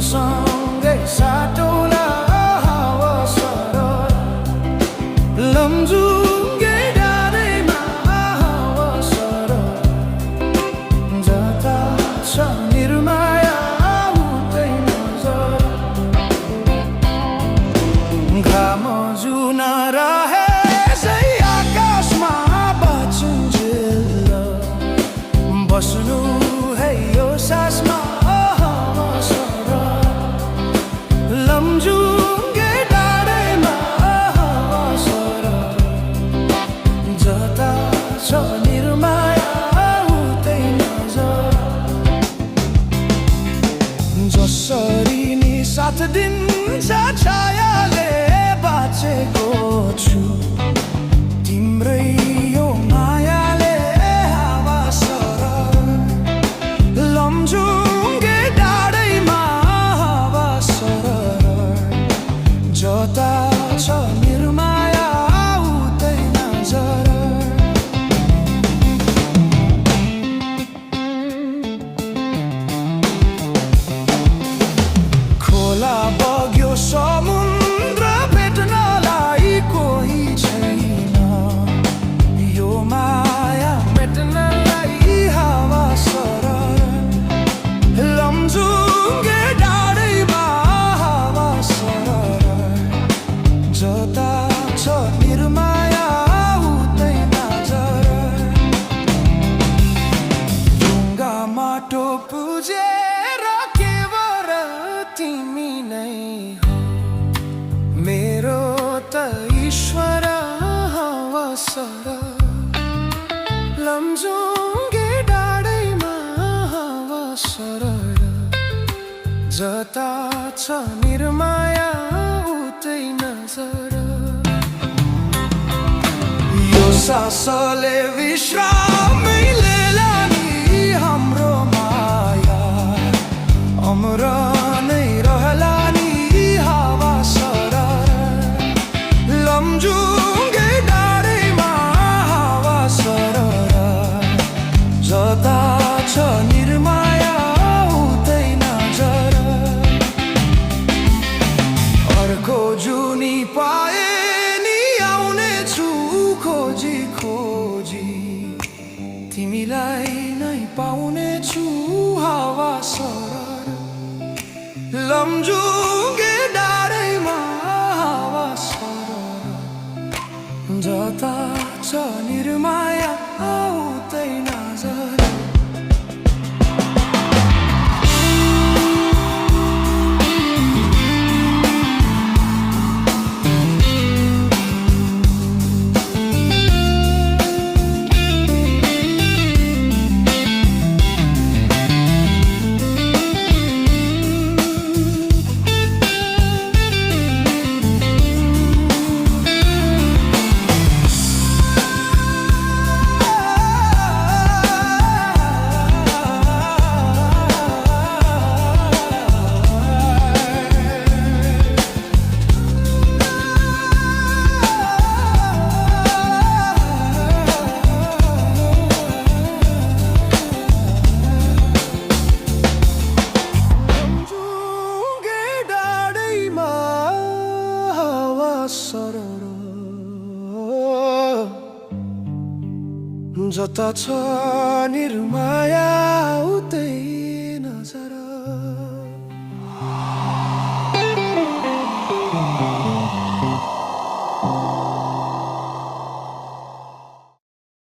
सँगै साटौला हावा सरर लमजुङ्गे डाँडैमा हावा सरर जता छ निर्माया उतै नजर घाम जुन रहे आकाशमा बाँचुन्जेल बस्नु है यो सासमा हावा सरर लमजुङ्गे डाँडैमा हावा सरर जता छ निर्माया उतै नजर जसरी नि साथ दिन्छ छायाले बाँचेको छु तिम्रै यो मायाले हावा सरर लमजुङ्गे डाँडैमा हावा सरर जता छ निर्माया उतै नजर खोला बग्यो समुद्र भेट्नलाई कोही छैन यो माया भेट्नलाई हावा सरर लमजुङ्गे डाँडैमा हावा सरर जता छ निर्माया उतै नजर ढुङ्गा माटो पुजेर केवल तिमी नै हो मेरो त ईश्वर हावा सरर लमजुङ्गे डाँडैमा हावा सरर जता छ निर्माया उतै नजर यो सासले विश्रामै लिएला नि हाम्रो माया अमर नै रहला नि हावा सरर लमजुङ्गे डाँडैमा हावा सरर जता छ निर्माया उतै नजर अर्को जुनी पाए नि आउने छु खोजी खोजी तिमीलाई नै पाउने छु हावा सरर लमजुङ्गे डाँडैमा हावा सरर जता छ निर्माया उतै नजर जता छ निर्माया उतै नजर